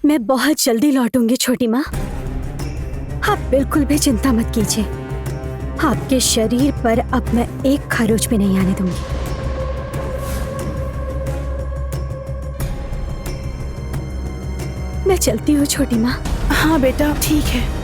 मैं बहुत जल्दी लौटूंगी छोटी माँ, आप बिल्कुल भी चिंता मत कीजिए। आपके शरीर पर अब मैं एक खरोच भी नहीं आने दूंगी। मैं चलती हूँ छोटी माँ। हाँ बेटा, ठीक है।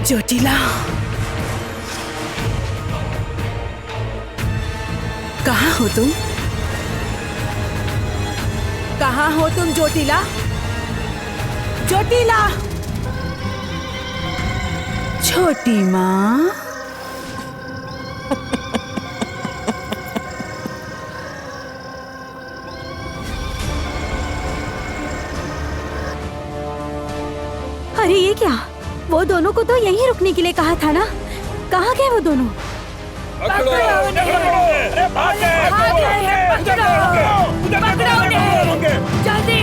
चोटिला, कहाँ हो तुम? कहाँ हो तुम चोटिला? चोटिला, छोटी माँ। अरे ये क्या? वो दोनों को तो यहीं रुकने के लिए कहा था ना, कहाँ गए वो दोनों? पकड़ो उन्हें! पकड़ो उन्हें! जल्दी!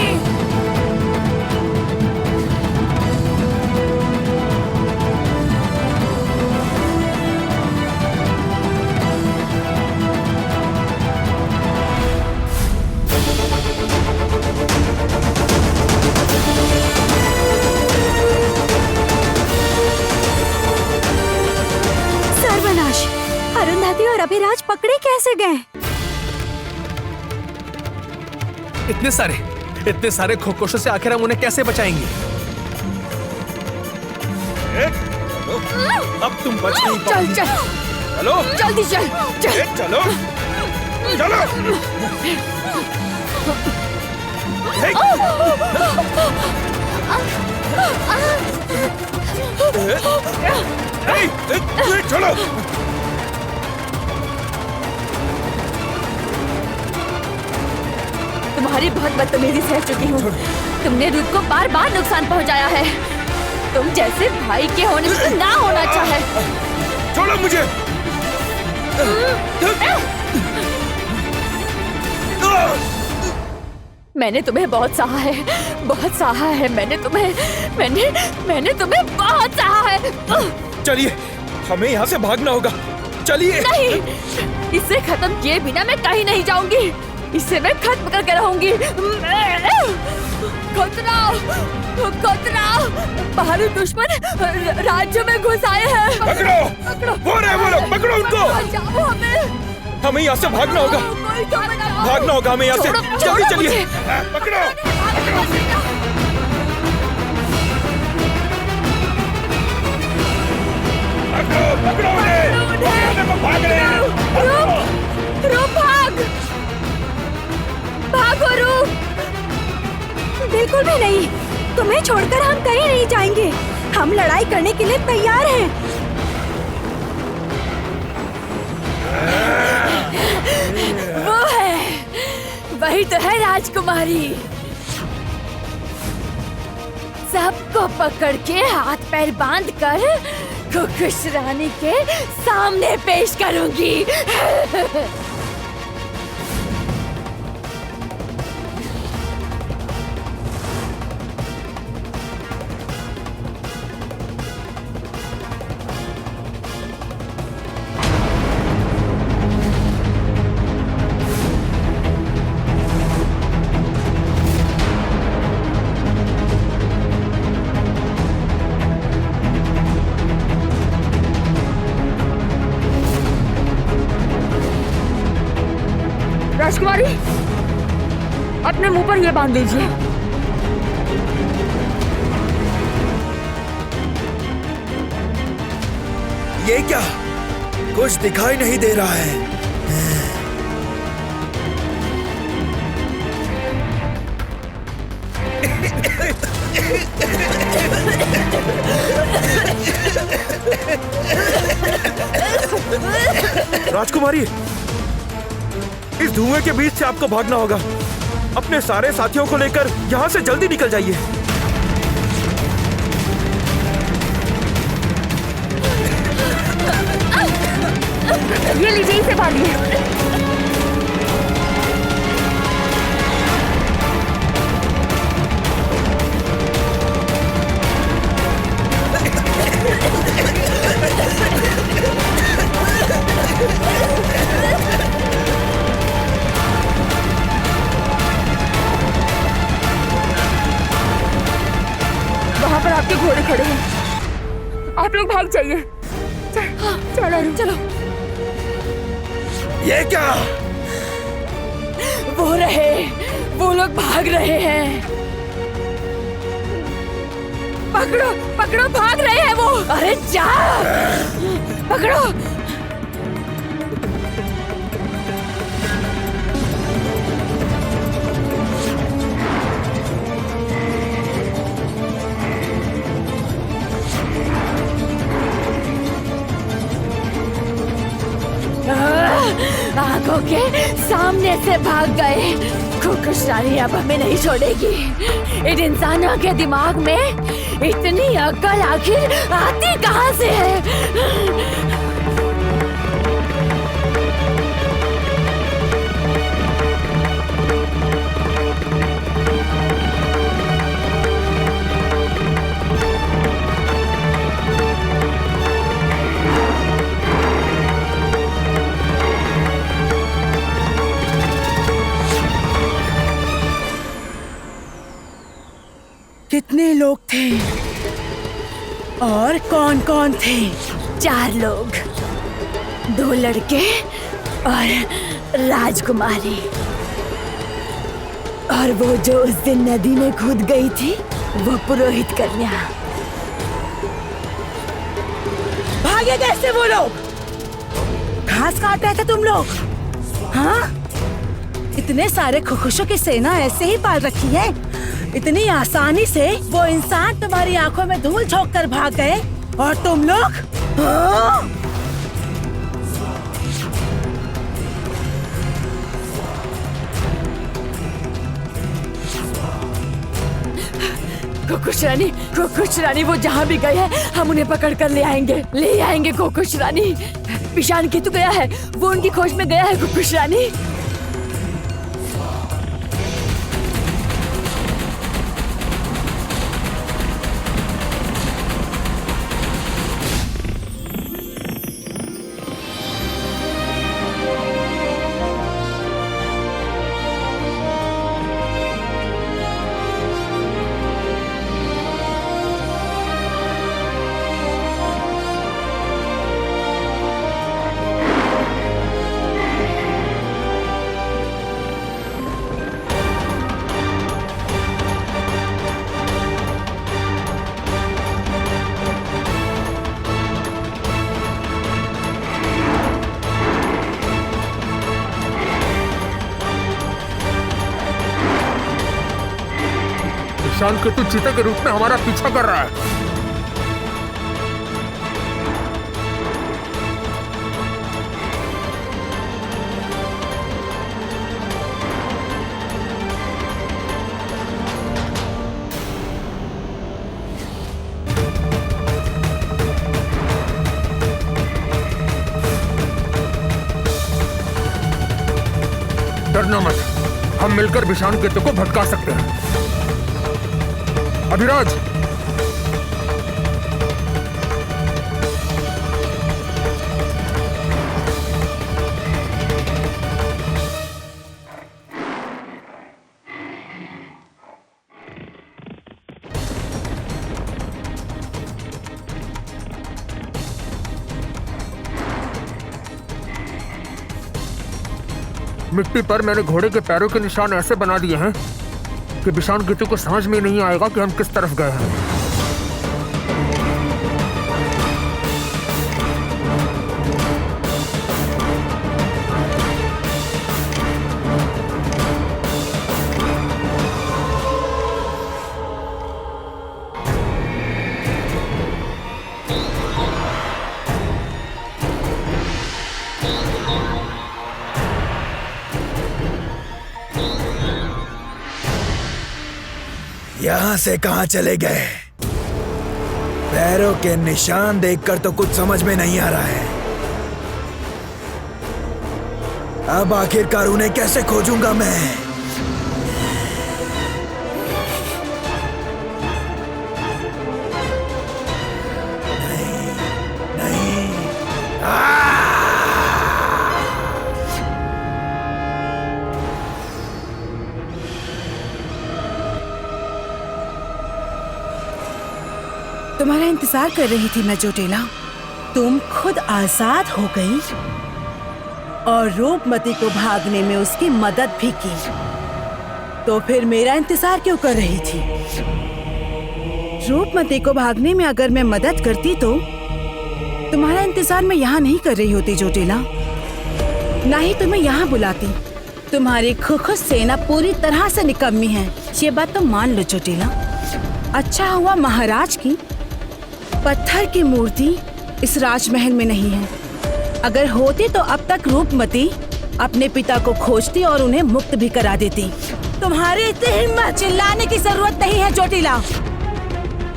सर्वनाश! अरुंधति और अभिराज पकड़े कैसे गए? इतने सारे खरगोशों से आखिर हम उन्हें कैसे बचाएंगे? अब तुम बच नहीं चल पाओगी। चल, चलो जल्दी चल, चल। चलो चलो। चलो। तुम्हारी बहुत बदतमीजी सह चुकी हूँ। तुमने रुद्र को बार बार नुकसान पहुँचाया है। तुम जैसे भाई के होने से ना होना चाहे। छोड़ो मुझे। मैंने तुम्हें बहुत सहा है, बहुत सहा है। मैंने तुम्हें बहुत सहा है। चलिए, हमें यहाँ से भागना होगा। चलिए। नहीं, इसे खत्म किए बिना मैं कहीं नहीं जाऊंगी। इसे मैं खत्म करके रहूंगी। खतरा! बाहरी दुश्मन राज्य में घुस आए हैं। पकड़ो! वो रहे वो लोग, पकड़ो उनको। बचाओ हमें। हमें यहाँ से भागना होगा। कोई तो बचाओ। भागना होगा हमें यहाँ से। छोड़ो जल्दी चलिए। मुझे। पकड़ो! पकड़ो उन्हें! भाग रहे हैं। रूप, भाग! भागो रूप! बिल्कुल भी नहीं, तुम्हें छोड़कर हम कहीं नहीं जाएंगे। हम लड़ाई करने के लिए तैयार हैं। वो है, वही तो है राजकुमारी। सबको पकड़ के हाथ पैर बांध कर खुश रानी के सामने पेश करूंगी। राजकुमारी, अपने मुंह पर ये बांध दीजिए। ये क्या? कुछ दिखाई नहीं दे रहा है। राजकुमारी, इस धुएं के बीच से आपको भागना होगा। अपने सारे साथियों को लेकर यहाँ से जल्दी निकल जाइए। ये लीजिए, इसे भागिए। वहां पर आपके घोड़े खड़े हैं, आप लोग भाग जाइए। चलो चलो। ये क्या? वो लोग भाग रहे हैं। पकड़ो पकड़ो, भाग रहे हैं वो। अरे जाओ, पकड़ो। आंखों के सामने से भाग गए। खुकुश रानी अब हमें नहीं छोड़ेगी। इन इंसानों के दिमाग में इतनी अक्ल आखिर आती कहां से है? कितने लोग थे और कौन कौन थे? 4 लोग, 2 लड़के और राजकुमारी। और वो जो उस दिन नदी में कूद गई थी, वो पुरोहित कन्या। भागे कैसे वो लोग? घास काट रहे थे तुम लोग? हाँ? इतने सारे खुखुशों की सेना ऐसे ही पाल रखी है? इतनी आसानी से वो इंसान तुम्हारी आंखों में धूल झोंक कर भाग गए और तुम लोग? हाँ? खुकुश रानी वो जहाँ भी गए हैं, हम उन्हें पकड़ कर ले आएंगे खुकुश रानी। पिशान केतु गया है, वो उनकी खोज में गया है खुकुश रानी। विशान केतु चीते के रूप में हमारा पीछा कर रहा है। डरना मत, हम मिलकर विशान केतु को भटका सकते हैं। अभिराज, मिट्टी पर मैंने घोड़े के पैरों के निशान ऐसे बना दिए हैं कि विशान केतु को समझ में नहीं आएगा कि हम किस तरफ गए हैं। यहाँ से कहाँ चले गए? पैरों के निशान देखकर तो कुछ समझ में नहीं आ रहा है। अब आखिरकार उन्हें कैसे खोजूंगा मैं? तुम्हारा इंतजार कर रही थी मैं जोटेला। तुम खुद आजाद हो गई और रूपमती को भागने में उसकी मदद भी की, तो फिर मेरा इंतजार क्यों कर रही थी? रूपमती को भागने में अगर मैं मदद करती तो तुम्हारा इंतजार मैं यहाँ नहीं कर रही होती जोटेला, ना ही तुम्हें यहाँ बुलाती। तुम्हारी खुखुस सेना पूरी तरह से निकम्मी है, ये बात तो मान लो जोटेला। अच्छा हुआ महाराज की पत्थर की मूर्ति इस राजमहल में नहीं है। अगर होती तो अब तक रूपमती अपने पिता को खोजती और उन्हें मुक्त भी करा देती। तुम्हारी इतनी हिम्मत, चिल्लाने की जरूरत नहीं है जोटिला।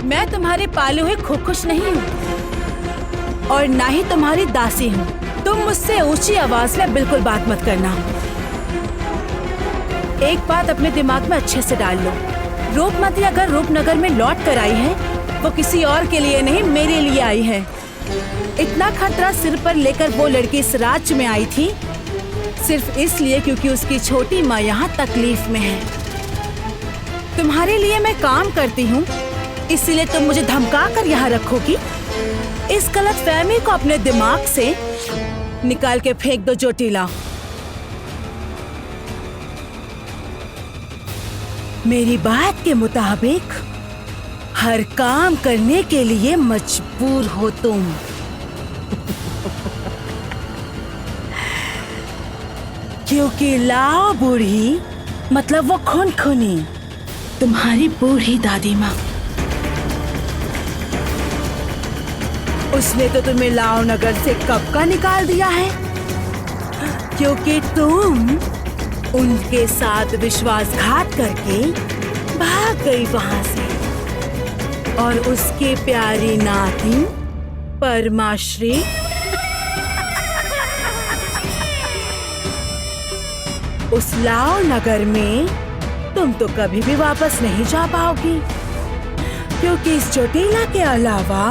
मैं तुम्हारे पाले हुए खुखुश नहीं हूँ और ना ही तुम्हारी दासी हूँ। तुम मुझसे ऊंची आवाज में बिल्कुल बात मत करना। एक बात अपने दिमाग में अच्छे से डाल लो, रूपमती अगर रूपनगर में लौट कर आई है वो किसी और के लिए नहीं, मेरे लिए आई है। इतना खतरा सिर पर लेकर वो लड़की इस राज्य में आई थी सिर्फ इसलिए क्योंकि उसकी छोटी माँ यहाँ तकलीफ में है। तुम्हारे लिए मैं काम करती हूँ इसलिए तुम मुझे धमका कर यहाँ रखोगी? इस गलतफहमी को अपने दिमाग से निकाल के फेंक दो जोटिला। मेरी बात के मुताबिक हर काम करने के लिए मजबूर हो तुम। क्योंकि लाओ बूढ़ी मतलब वो खुनखुनी तुम्हारी बूढ़ी दादी माँ, उसने तो तुम्हें लाओ नगर से कब का निकाल दिया है, क्योंकि तुम उनके साथ विश्वासघात करके भाग गई वहां से और उसके प्यारी नाती परमाश्री उस लाओ नगर में तुम तो कभी भी वापस नहीं जा पाओगी, क्योंकि इस जोटिला के अलावा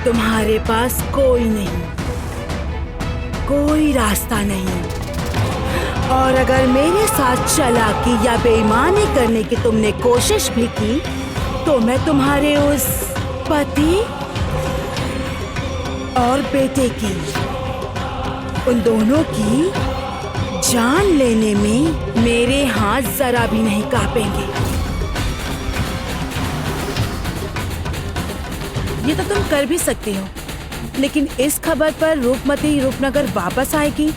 तुम्हारे पास कोई नहीं, कोई रास्ता नहीं। और अगर मेरे साथ चालाकी या बेईमानी करने की तुमने कोशिश भी की तो मैं तुम्हारे उस पति और बेटे की, उन दोनों की जान लेने में मेरे हाथ जरा भी नहीं कांपेंगे। ये तो तुम कर भी सकती हो, लेकिन इस खबर पर रूपमती रूपनगर वापस आएगी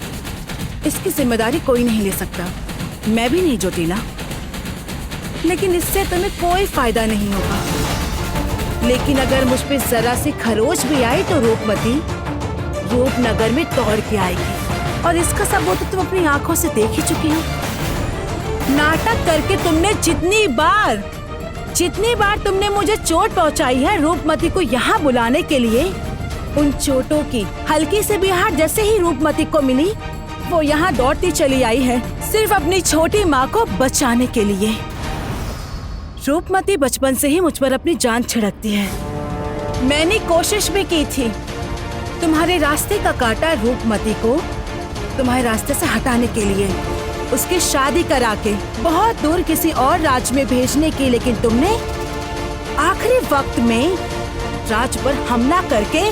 इसकी जिम्मेदारी कोई नहीं ले सकता, मैं भी नहीं जोटिला। लेकिन इससे तुम्हें कोई फायदा नहीं होगा। लेकिन अगर मुझ पे जरा सी खरोच भी आई तो रूपमती रूपनगर में दौड़ के आएगी और इसका सबूत तो तुम अपनी आंखों से देख ही चुकी हो। नाटक करके तुमने जितनी बार तुमने मुझे चोट पहुंचाई है रूपमती को यहाँ बुलाने के लिए, उन चोटों की हल्की से भी आहट जैसे ही रूपमती को मिली वो यहाँ दौड़ती चली आई है सिर्फ अपनी छोटी माँ को बचाने के लिए। रूपमती बचपन से ही मुझ पर अपनी जान छिड़कती है। मैंने कोशिश भी की थी तुम्हारे रास्ते का कांटा रूपमती को तुम्हारे रास्ते से हटाने के लिए, उसकी शादी करा के बहुत दूर किसी और राज्य में भेजने की, लेकिन तुमने आखिरी वक्त में राज्य पर हमला करके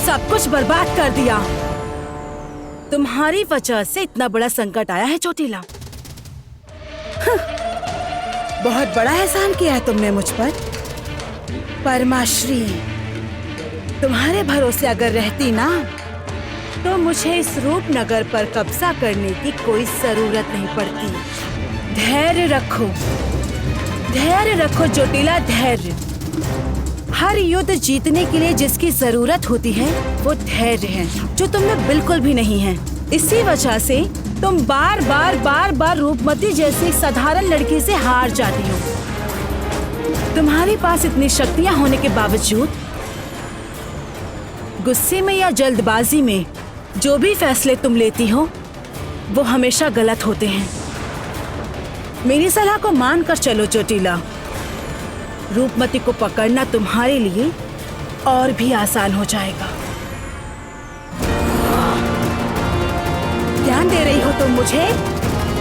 सब कुछ बर्बाद कर दिया। तुम्हारी वजह से इतना बड़ा संकट आया है चोटिला। बहुत बड़ा एहसान किया है तुमने मुझ पर। परमाश्री तुम्हारे भरोसे अगर रहती ना तो मुझे इस रूपनगर पर कब्जा करने की कोई जरूरत नहीं पड़ती। धैर्य रखो जोटिला, धैर्य। हर युद्ध जीतने के लिए जिसकी जरूरत होती है वो धैर्य है, जो तुम्हें बिल्कुल भी नहीं है। इसी वजह से तुम बार बार रूपमती जैसी साधारण लड़की से हार जाती हो। तुम्हारे पास इतनी शक्तियां होने के बावजूद गुस्से में या जल्दबाजी में जो भी फैसले तुम लेती हो वो हमेशा गलत होते हैं। मेरी सलाह को मानकर चलो चोटीला। रूपमती को पकड़ना तुम्हारे लिए और भी आसान हो जाएगा। ज्ञान दे रही हो तुम मुझे?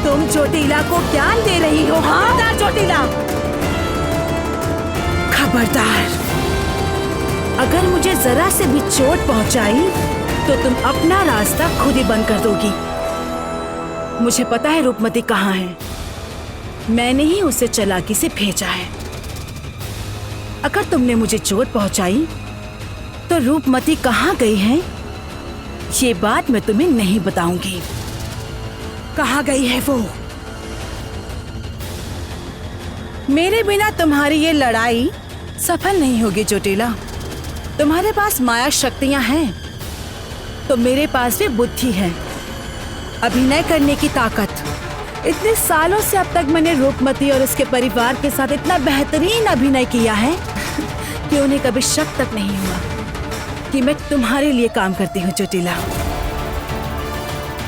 तुम चोटीला को ज्ञान दे रही हो? हाँ चोटीला, खबरदार। अगर मुझे जरा से भी चोट पहुंचाई तो तुम अपना रास्ता खुद ही बंद कर दोगी। मुझे पता है रूपमती कहाँ है। मैंने ही उसे चालाकी से भेजा है। अगर तुमने मुझे चोट पहुंचाई तो रूपमती कहाँ गई है ये बात मैं तुम्हें नहीं बताऊंगी। कहाँ गई है वो? मेरे बिना तुम्हारी ये लड़ाई सफल नहीं होगी चोटीला। तुम्हारे पास माया शक्तियां हैं तो मेरे पास भी बुद्धि है, अभिनय करने की ताकत। इतने सालों से अब तक मैंने रूपमती और उसके परिवार के साथ इतना बेहतरीन अभिनय किया है कि उन्हें कभी शक तक नहीं हुआ कि मैं तुम्हारे लिए काम करती हूँ चोटीला।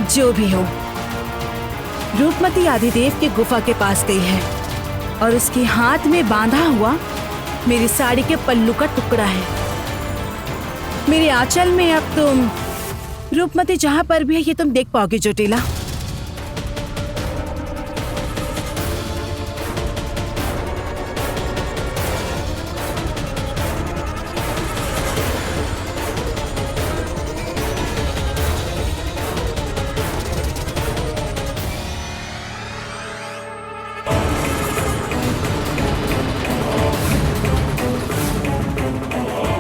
जो भी हो, रूपमती आदिदेव की गुफा के पास गई है और उसके हाथ में बांधा हुआ मेरी साड़ी के पल्लू का टुकड़ा है। मेरे आंचल में अब तुम रूपमती जहां पर भी है ये तुम देख पाओगे चोटीला।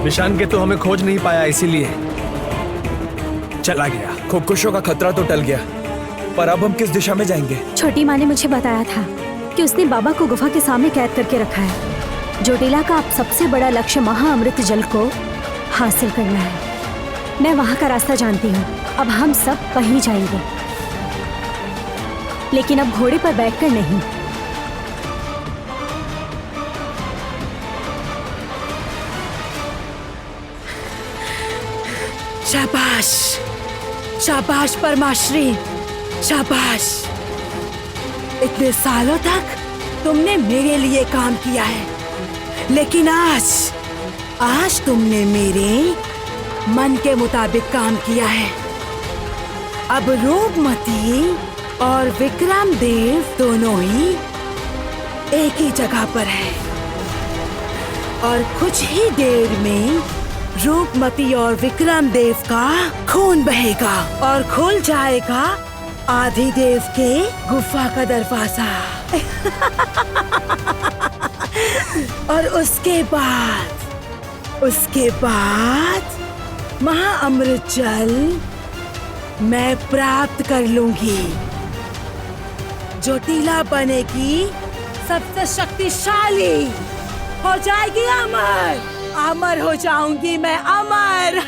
विशान के तो हमें खोज नहीं पाया, इसीलिए चला गया। खुदकुशियों का खतरा तो टल गया, पर अब हम किस दिशा में जाएंगे? छोटी माँ ने मुझे बताया था कि उसने बाबा को गुफा के सामने कैद करके रखा है। चोटीला का अब सबसे बड़ा लक्ष्य महाअमृत जल को हासिल करना है। मैं वहाँ का रास्ता जानती हूँ। अब हम सब वहीं जाएंगे, लेकिन अब घोड़े पर बैठकर नहीं। शाबाश, शाबाश परमाश्री, शाबाश। इतने सालों तक तुमने मेरे लिए काम किया है, लेकिन आज तुमने मेरे मन के मुताबिक काम किया है। अब रूपमती और विक्रम देव दोनों ही एक ही जगह पर हैं और कुछ ही देर में रूपमती और विक्रम देव का खून बहेगा और खुल जाएगा आदिदेव के गुफा का दरवाजा। और उसके बाद महाअमृत जल मैं प्राप्त कर लूंगी। चोटीला बनेगी सबसे शक्तिशाली, हो जाएगी अमर। अमर हो जाऊंगी मैं, अमर।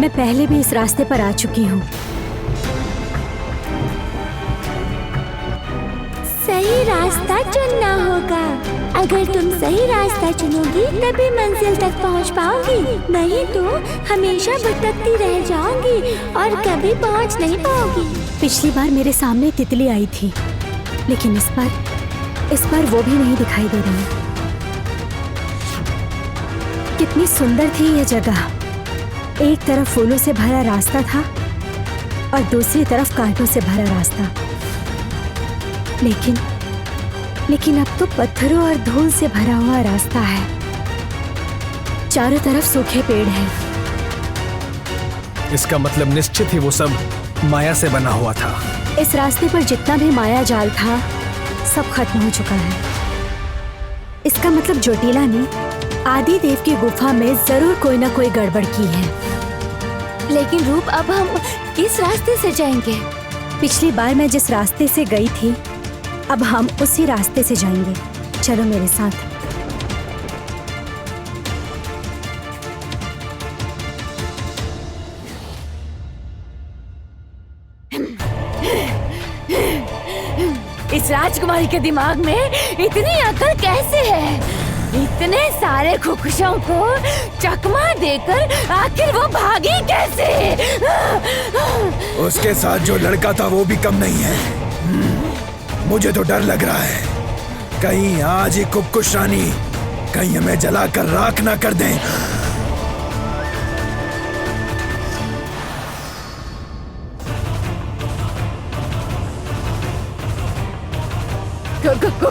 मैं पहले भी इस रास्ते पर आ चुकी हूँ। सही रास्ता चुनना होगा। अगर तुम सही रास्ता चुनोगी तभी मंजिल तक पहुंच पाओगी, नहीं तो हमेशा भटकती रह जाओगी और कभी पहुंच नहीं पाओगी। पिछली बार मेरे सामने तितली आई थी, लेकिन इस बार वो भी नहीं दिखाई दे रही। कितनी सुंदर थी ये जगह। एक तरफ फूलों से भरा रास्ता था और दूसरी तरफ कांटों से भरा रास्ता। लेकिन अब तो पत्थरों और धूल से भरा हुआ रास्ता है। चारों तरफ सूखे पेड़ हैं। इसका मतलब निश्चित ही वो सब माया से बना हुआ था। इस रास्ते पर जितना भी माया जाल था सब खत्म हो चुका है। इसका मतलब जोटीला ने आदि देव की गुफा में जरूर कोई ना कोई गड़बड़ की है। लेकिन रूप, अब हम किस रास्ते से जाएंगे? पिछली बार मैं जिस रास्ते से गई थी, अब हम उसी रास्ते से जाएंगे। चलो मेरे साथ। इस राजकुमारी के दिमाग में इतनी अकल कैसे है? इतने सारे खुखशों को चकमा देकर आखिर वो भागी कैसे? उसके साथ जो लड़का था वो भी कम नहीं है। मुझे तो डर लग रहा है कहीं आज ही खुक्कुश रानी कहीं हमें जलाकर राख ना कर दें।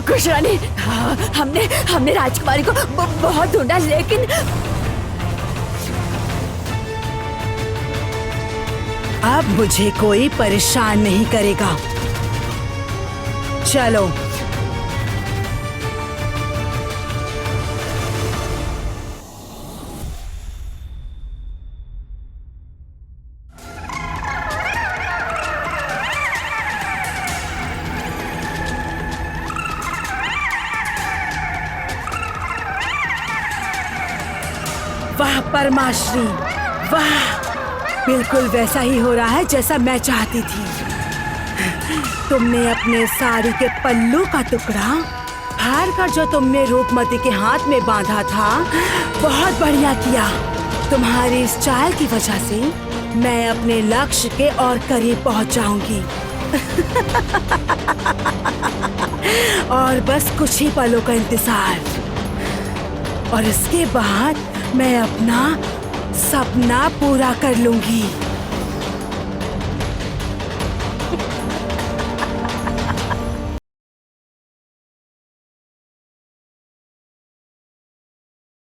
खुश रानी, हमने राजकुमारी को बहुत ढूंढा, लेकिन अब मुझे कोई परेशान नहीं करेगा। चलो। वाह परमाश्री, वाह! बिल्कुल वैसा ही हो रहा है जैसा मैं चाहती थी। तुमने अपने साड़ी के पल्लू का टुकड़ा फाड़ कर जो तुमने रूपमती के हाथ में बांधा था, बहुत बढ़िया किया। तुम्हारी इस चाल की वजह से मैं अपने लक्ष्य के और करीब पहुंच जाऊंगी। और बस कुछ ही पलों का इंतजार, और इसके बाद मैं अपना सपना पूरा कर लूंगी।